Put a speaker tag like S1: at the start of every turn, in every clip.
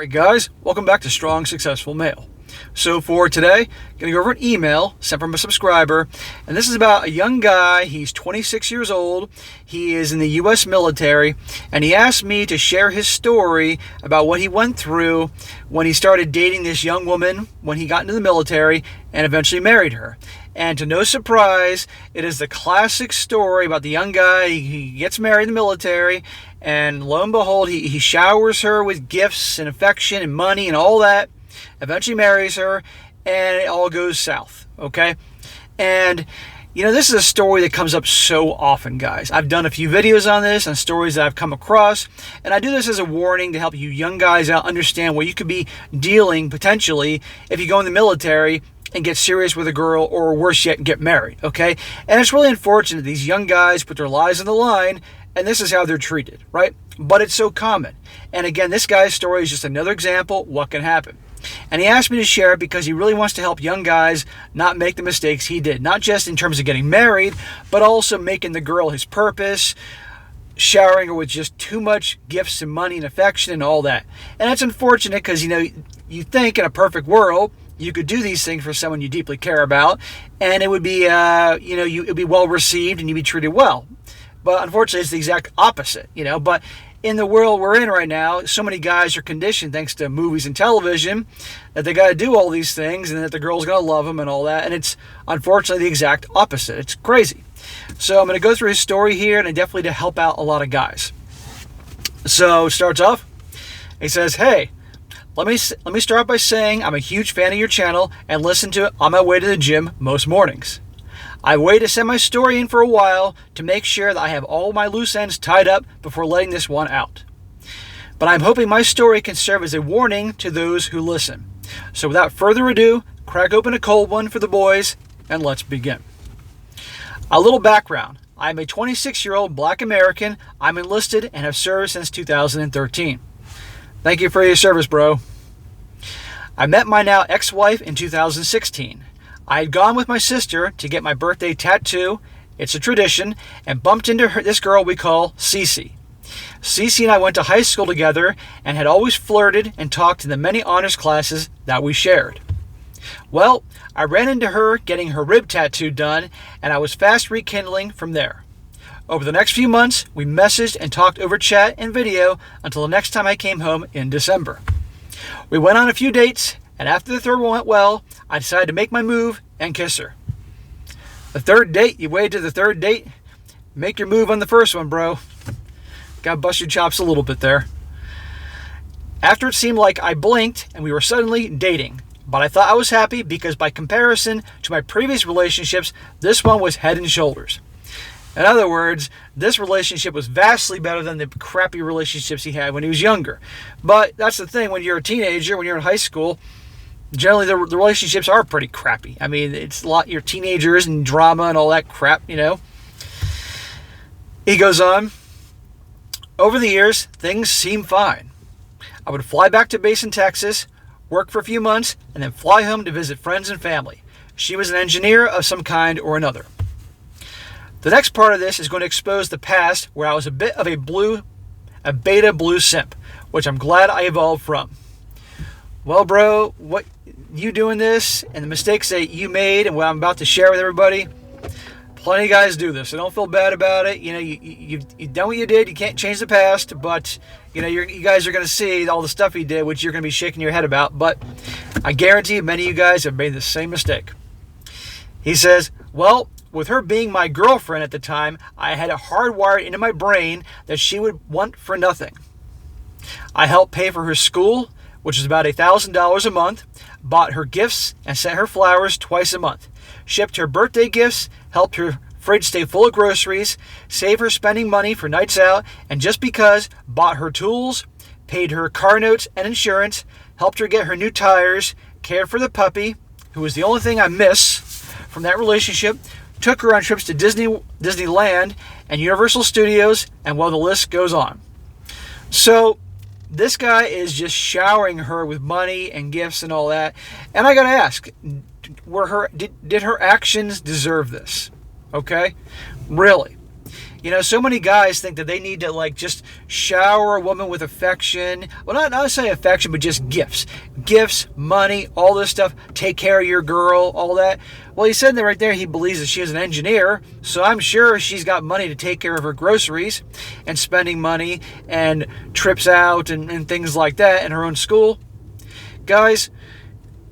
S1: Alright guys, welcome back to Strong Successful Male. So for today, I'm going to go over an email sent from a subscriber, and this is about a young guy. He's 26 years old, he is in the U.S. military, and he asked me to share his story about what he went through when he started dating this young woman when he got into the military and eventually married her. And to no surprise, it is the classic story about the young guy. He gets married in the military, and lo and behold, he showers her with gifts and affection and money and all that, eventually marries her, and it all goes south, okay? And, you know, this is a story that comes up so often, guys. I've done a few videos on this, on stories that I've come across, and I do this as a warning to help you young guys out understand what you could be dealing, potentially, if you go in the military and get serious with a girl, or worse yet, get married, okay? And it's really unfortunate these young guys put their lives on the line, and this is how they're treated, right? But it's so common. And again, this guy's story is just another example what can happen. And he asked me to share it because he really wants to help young guys not make the mistakes he did, not just in terms of getting married, but also making the girl his purpose, showering her with just too much gifts and money and affection and all that. And that's unfortunate because, you know, you think in a perfect world, you could do these things for someone you deeply care about, and it would be, it'd be well received and you'd be treated well. But unfortunately, it's the exact opposite, you know. But in the world we're in right now, so many guys are conditioned, thanks to movies and television, that they got to do all these things and that the girl's going to love them and all that. And it's unfortunately the exact opposite. It's crazy. So I'm going to go through his story here, and definitely to help out a lot of guys. So it starts off. He says, "Hey, let me start by saying I'm a huge fan of your channel and listen to it on my way to the gym most mornings. I waited to send my story in for a while to make sure that I have all my loose ends tied up before letting this one out. But I'm hoping my story can serve as a warning to those who listen. So without further ado, crack open a cold one for the boys and let's begin. A little background. I'm a 26-year-old black American. I'm enlisted and have served since 2013. Thank you for your service, bro. I met my now ex-wife in 2016. I had gone with my sister to get my birthday tattoo, it's a tradition, and bumped into this girl we call Cece. Cece and I went to high school together and had always flirted and talked in the many honors classes that we shared. Well, I ran into her getting her rib tattoo done, and I was fast rekindling from there. Over the next few months, we messaged and talked over chat and video until the next time I came home in December. We went on a few dates, and after the third one went well, I decided to make my move and kiss her. The third date, you waited to the third date? Make your move on the first one, bro. Gotta bust your chops a little bit there. After it seemed like I blinked and we were suddenly dating, but I thought I was happy because by comparison to my previous relationships, this one was head and shoulders. In other words, this relationship was vastly better than the crappy relationships he had when he was younger. But that's the thing, when you're a teenager, when you're in high school, generally the relationships are pretty crappy. I mean, it's a lot, you're teenagers and drama and all that crap, you know. He goes on, over the years, things seemed fine. I would fly back to base in Texas, work for a few months, and then fly home to visit friends and family. She was an engineer of some kind or another. The next part of this is going to expose the past where I was a bit of a beta blue simp, which I'm glad I evolved from. Well, bro, what you doing this and the mistakes that you made and what I'm about to share with everybody, plenty of guys do this, so don't feel bad about it. You know, you've done what you did. You can't change the past, but you know, you guys are going to see all the stuff he did, which you're going to be shaking your head about. But I guarantee many of you guys have made the same mistake. He says, well, with her being my girlfriend at the time, I had it hardwired into my brain that she would want for nothing. I helped pay for her school, which is about $1,000 a month, bought her gifts and sent her flowers twice a month, shipped her birthday gifts, helped her fridge stay full of groceries, saved her spending money for nights out, and just because, bought her tools, paid her car notes and insurance, helped her get her new tires, cared for the puppy, who was the only thing I miss from that relationship, took her on trips to Disneyland and Universal Studios, and well, the list goes on. So this guy is just showering her with money and gifts and all that. And I gotta ask, did her actions deserve this? Okay? Really? So many guys think that they need to like just shower a woman with affection. Well, not say affection, but just gifts. Gifts, money, all this stuff. Take care of your girl, all that. Well, he said that right there he believes that she is an engineer, so I'm sure she's got money to take care of her groceries and spending money and trips out and things like that in her own school. Guys,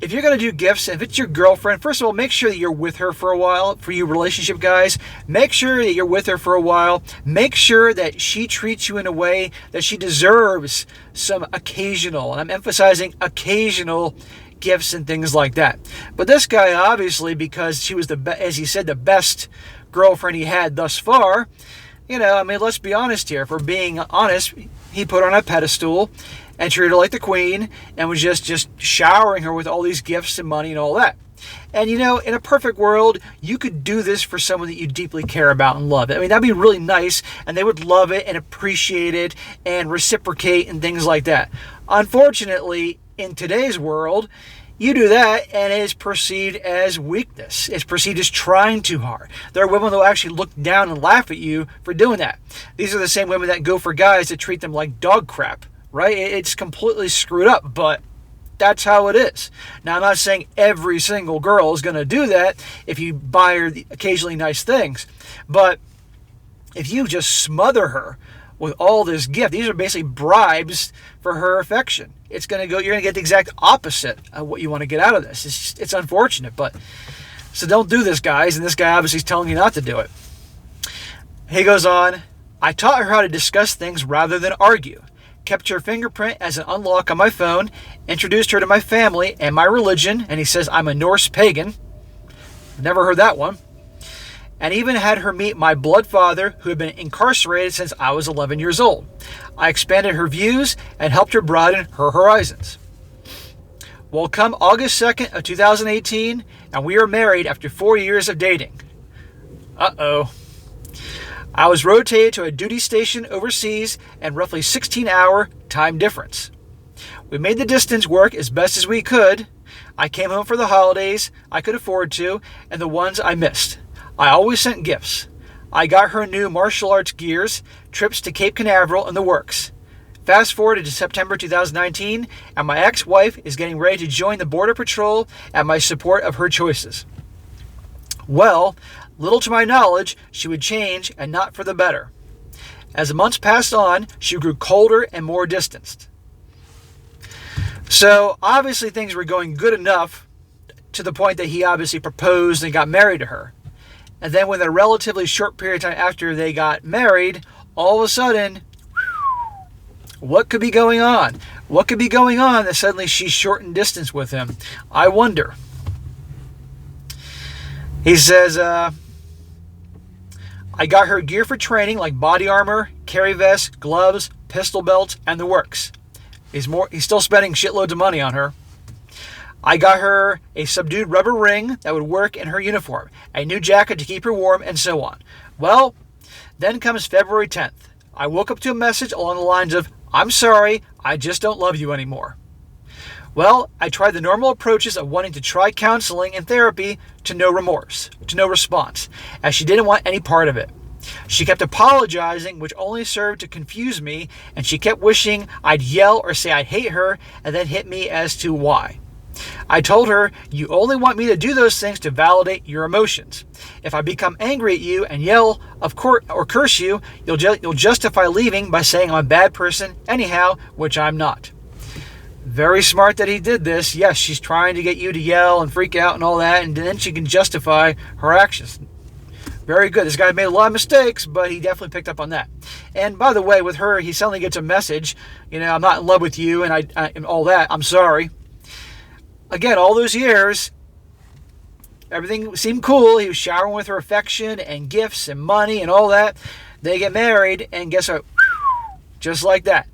S1: if you're going to do gifts, if it's your girlfriend, first of all, make sure that you're with her for a while. For you relationship guys, make sure that you're with her for a while. Make sure that she treats you in a way that she deserves some occasional, and I'm emphasizing occasional, gifts and things like that. But this guy, obviously, because she was, as he said, the best girlfriend he had thus far, let's be honest here. If we're being honest, he put her on a pedestal and treated her like the queen and was just showering her with all these gifts and money and all that. And in a perfect world, you could do this for someone that you deeply care about and love. I mean, that'd be really nice, and they would love it and appreciate it and reciprocate and things like that. Unfortunately, in today's world, you do that and it is perceived as weakness. It's perceived as trying too hard. There are women that will actually look down and laugh at you for doing that. These are the same women that go for guys that treat them like dog crap, right? It's completely screwed up, but that's how it is. Now, I'm not saying every single girl is going to do that if you buy her occasionally nice things, but if you just smother her with all this gift, these are basically bribes for her affection. You're going to get the exact opposite of what you want to get out of this. It's unfortunate, but so don't do this, guys. And this guy obviously is telling you not to do it. He goes on, I taught her how to discuss things rather than argue. Kept her fingerprint as an unlock on my phone, introduced her to my family and my religion, and he says I'm a Norse pagan. Never heard that one. And even had her meet my blood father, who had been incarcerated since I was 11 years old. I expanded her views and helped her broaden her horizons. Well, come August 2nd of 2018, and we are married after 4 years of dating. Uh-oh. I was rotated to a duty station overseas and roughly 16-hour time difference. We made the distance work as best as we could. I came home for the holidays I could afford to, and the ones I missed. I always sent gifts. I got her new martial arts gears, trips to Cape Canaveral, and the works. Fast forward to September 2019, and my ex-wife is getting ready to join the Border Patrol at my support of her choices. Well, little to my knowledge, she would change, and not for the better. As the months passed on, she grew colder and more distanced. So, obviously things were going good enough to the point that he obviously proposed and got married to her. And then within a relatively short period of time after they got married, all of a sudden, what could be going on? What could be going on that suddenly she's shortened distance with him? I wonder. He says, I got her gear for training like body armor, carry vest, gloves, pistol belts, and the works. He's still spending shitloads of money on her. I got her a subdued rubber ring that would work in her uniform, a new jacket to keep her warm, and so on. Well, then comes February 10th. I woke up to a message along the lines of, I'm sorry, I just don't love you anymore. Well, I tried the normal approaches of wanting to try counseling and therapy to no remorse, to no response, as she didn't want any part of it. She kept apologizing, which only served to confuse me, and she kept wishing I'd yell or say I hate her, and then hit me as to why. I told her, you only want me to do those things to validate your emotions. If I become angry at you and yell or curse you, you'll justify leaving by saying I'm a bad person anyhow, which I'm not. Very smart that he did this. Yes, she's trying to get you to yell and freak out and all that, and then she can justify her actions. Very good. This guy made a lot of mistakes, but he definitely picked up on that. And by the way, with her, he suddenly gets a message, I'm not in love with you and all that. I'm sorry. Again, all those years, everything seemed cool. He was showering with her affection and gifts and money and all that. They get married, and guess what? Just like that.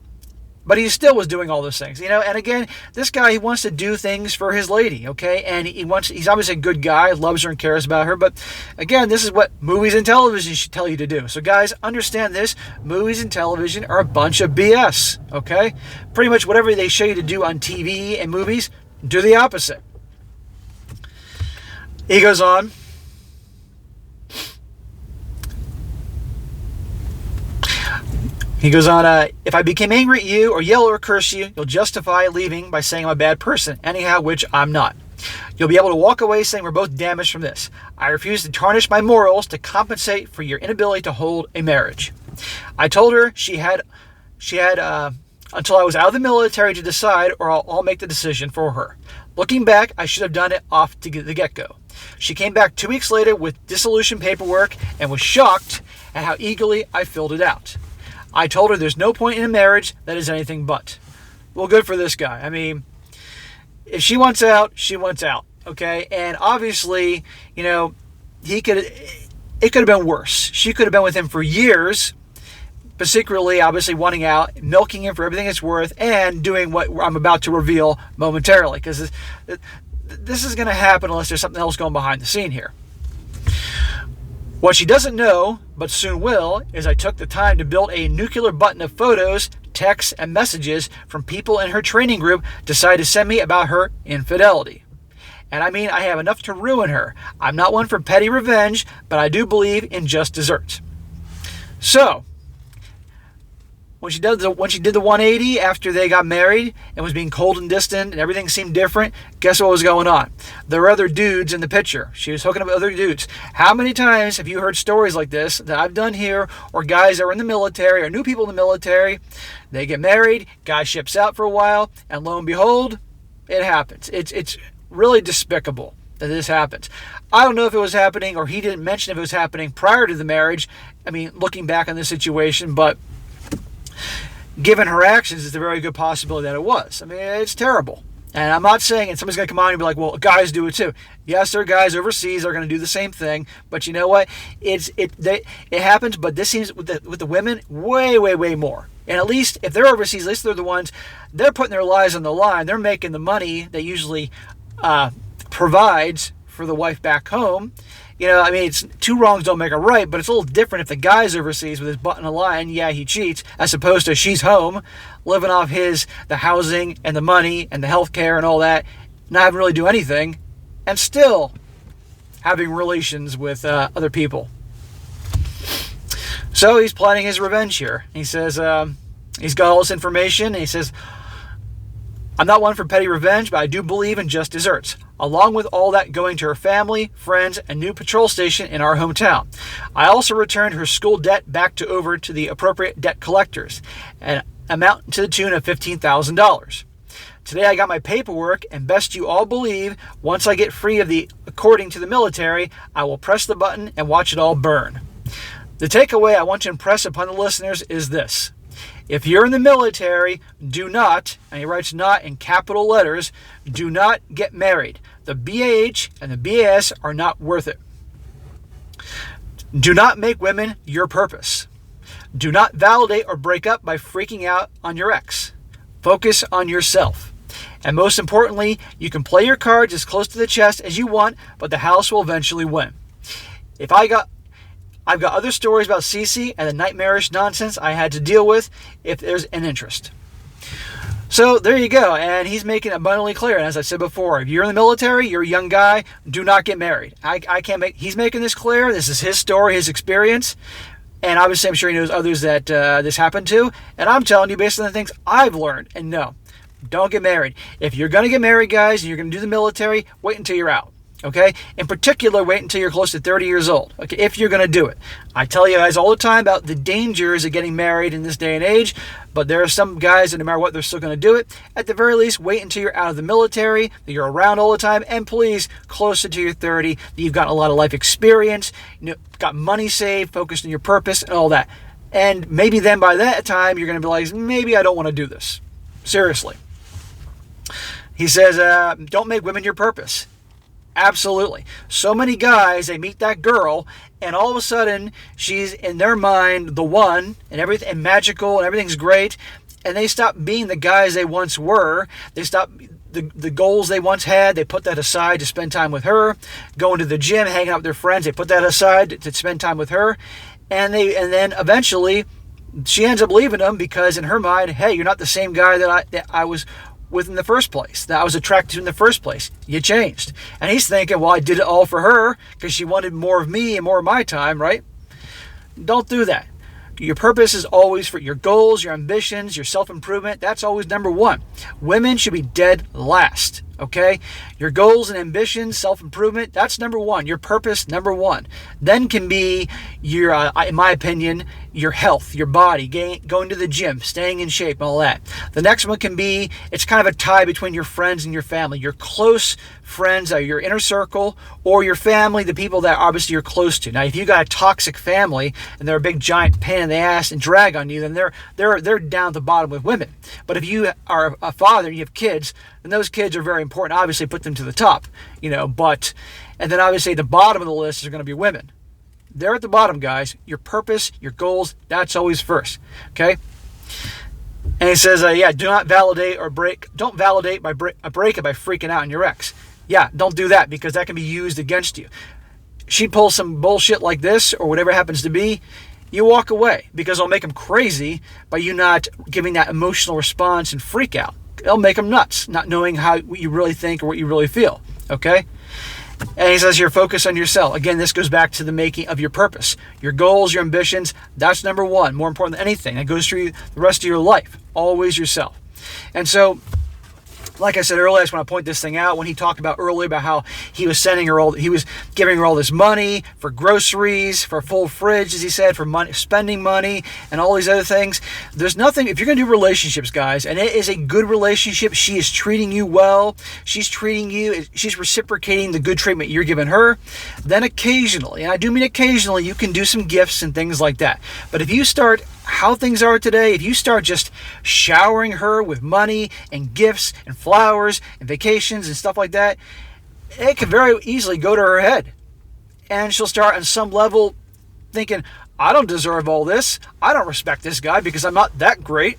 S1: But he still was doing all those things, And again, this guy, he wants to do things for his lady, okay? And he's obviously a good guy, loves her and cares about her. But again, this is what movies and television should tell you to do. So guys, understand this. Movies and television are a bunch of BS, okay? Pretty much whatever they show you to do on TV and movies, do the opposite. He goes on. He goes on, if I became angry at you or yell or curse you, you'll justify leaving by saying I'm a bad person, anyhow, which I'm not. You'll be able to walk away saying we're both damaged from this. I refuse to tarnish my morals to compensate for your inability to hold a marriage. I told her she had until I was out of the military to decide, or I'll make the decision for her. Looking back, I should have done it off the get-go. She came back 2 weeks later with dissolution paperwork and was shocked at how eagerly I filled it out. I told her there's no point in a marriage that is anything but. Well, good for this guy. I mean, if she wants out, she wants out, okay? And obviously, it could have been worse. She could have been with him for years, but secretly, obviously, wanting out, milking him for everything it's worth, and doing what I'm about to reveal momentarily, because this is going to happen unless there's something else going behind the scene here. What she doesn't know, but soon will, is I took the time to build a nuclear button of photos, texts, and messages from people in her training group decided to send me about her infidelity. And I mean, I have enough to ruin her. I'm not one for petty revenge, but I do believe in just desserts. So, when she did the 180 after they got married and was being cold and distant and everything seemed different, guess what was going on? There were other dudes in the picture. She was hooking up with other dudes. How many times have you heard stories like this that I've done here, or guys that are in the military or new people in the military? They get married, guy ships out for a while, and lo and behold, it happens. It's really despicable that this happens. I don't know if it was happening, or he didn't mention if it was happening prior to the marriage. I mean, looking back on this situation, but given her actions, it's a very good possibility that it was. I mean, it's terrible. And I'm not saying, and somebody's going to come on and be like, well, guys do it too. Yes, there are guys overseas that are going to do the same thing. But you know what? It happens, but this seems with the women way, way, way more. And at least if they're overseas, at least they're the ones, they're putting their lives on the line. They're making the money that usually provides for the wife back home. I mean, it's two wrongs don't make a right, but it's a little different if the guy's overseas with his butt in a line, yeah, he cheats, as opposed to she's home, living off the housing and the money and the health care and all that, not having to really do anything, and still having relations with other people. So he's plotting his revenge here. He says, he's got all this information, and he says, I'm not one for petty revenge, but I do believe in just desserts. Along with all that going to her family, friends, and new patrol station in our hometown. I also returned her school debt back over to the appropriate debt collectors, an amount to the tune of $15,000. Today I got my paperwork, and best you all believe, once I get free of according to the military, I will press the button and watch it all burn. The takeaway I want to impress upon the listeners is this. If you're in the military, do not, and he writes not in capital letters, do not get married. The BAH and the BAS are not worth it. Do not make women your purpose. Do not validate or break up by freaking out on your ex. Focus on yourself. And most importantly, you can play your cards as close to the chest as you want, but the house will eventually win. I've got other stories about Cece and the nightmarish nonsense I had to deal with if there's an interest. So there you go, and he's making it abundantly clear. And as I said before, if you're in the military, you're a young guy, do not get married. He's making this clear. This is his story, his experience. And obviously I'm sure he knows others that this happened to. And I'm telling you, based on the things I've learned, and no, don't get married. If you're going to get married, guys, and you're going to do the military, wait until you're out. Okay? In particular, wait until you're close to 30 years old. Okay? If you're going to do it. I tell you guys all the time about the dangers of getting married in this day and age, but there are some guys that no matter what, they're still going to do it. At the very least, wait until you're out of the military, that you're around all the time, and please, closer to your 30, that you've got a lot of life experience, got money saved, focused on your purpose, and all that. And maybe then by that time, you're going to be like, maybe I don't want to do this. Seriously. He says, don't make women your purpose. Absolutely. So many guys, they meet that girl, and all of a sudden, she's in their mind the one, and everything, and magical, and everything's great, and they stop being the guys they once were. They stop the goals they once had. They put that aside to spend time with her. Going to the gym, hanging out with their friends, they put that aside to spend time with her, and then eventually, she ends up leaving them because in her mind, hey, you're not the same guy that I was with in the first place, that I was attracted to in the first place. You changed. And he's thinking, well, I did it all for her because she wanted more of me and more of my time, right? Don't do that. Your purpose is always for your goals, your ambitions, your self-improvement. That's always number one. Women should be dead last. Okay? Your goals and ambitions, self-improvement, that's number one. Your purpose, number one. Then can be your, in my opinion, your health, your body, going to the gym, staying in shape, and all that. The next one can be, it's kind of a tie between your friends and your family. Your close friends are your inner circle, or your family, the people that obviously you're close to. Now, if you got a toxic family and they're a big giant pain in the ass and drag on you, then they're down at the bottom with women. But if you are a father and you have kids, then those kids are very important. Obviously, put them to the top, but, and then obviously the bottom of the list is going to be women. They're at the bottom, guys. Your purpose, your goals, that's always first. Okay? And he says, don't validate a breakup by freaking out on your ex. Yeah, don't do that, because that can be used against you. She pulls some bullshit like this, or whatever it happens to be, you walk away, because it'll make them crazy by you not giving that emotional response and freak out. It'll make them nuts, not knowing what you really think or what you really feel. Okay? And he says here, focus on yourself. Again, this goes back to the making of your purpose. Your goals, your ambitions, that's number one. More important than anything. That goes through the rest of your life. Always yourself. And so, like I said earlier, I just want to point this thing out. When he talked about earlier about how he was giving her all this money for groceries, for a full fridge, as he said, for money, spending money, and all these other things. There's nothing, if you're going to do relationships, guys, and it is a good relationship, she is treating you well, she's reciprocating the good treatment you're giving her, then occasionally, and I do mean occasionally, you can do some gifts and things like that. But if you start how things are today, if you start just showering her with money and gifts and flowers and vacations and stuff like that, it can very easily go to her head. And she'll start on some level thinking, I don't deserve all this. I don't respect this guy because I'm not that great.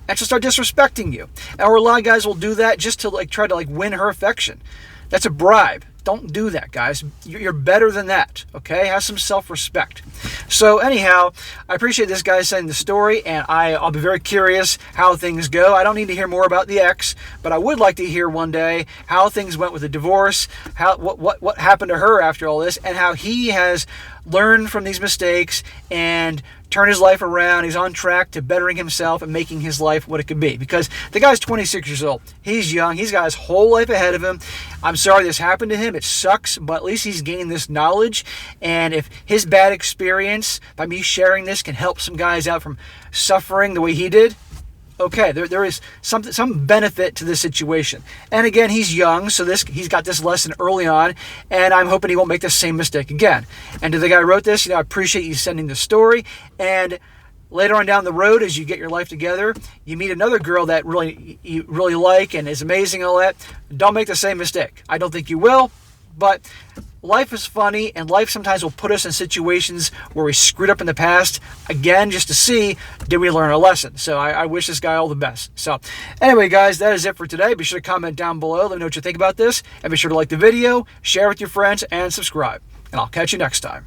S1: And she'll start disrespecting you. Or a lot of guys will do that just to try to win her affection. That's a bribe. Don't do that, guys. You're better than that, okay? Have some self-respect. So anyhow, I appreciate this guy sending the story, and I'll be very curious how things go. I don't need to hear more about the ex, but I would like to hear one day how things went with the divorce, what happened to her after all this, and how he has learned from these mistakes and turn his life around. He's on track to bettering himself and making his life what it could be. Because the guy's 26 years old. He's young. He's got his whole life ahead of him. I'm sorry this happened to him. It sucks, but at least he's gained this knowledge. And if his bad experience, by me sharing this, can help some guys out from suffering the way he did, okay, there is some benefit to this situation. And again, he's young, so he's got this lesson early on, and I'm hoping he won't make the same mistake again. And to the guy who wrote this, I appreciate you sending the story. And later on down the road, as you get your life together, you meet another girl that you really like and is amazing and all that. Don't make the same mistake. I don't think you will, but life is funny, and life sometimes will put us in situations where we screwed up in the past, again, just to see, did we learn a lesson? So I wish this guy all the best. So anyway, guys, that is it for today. Be sure to comment down below. Let me know what you think about this, and be sure to like the video, share with your friends, and subscribe. And I'll catch you next time.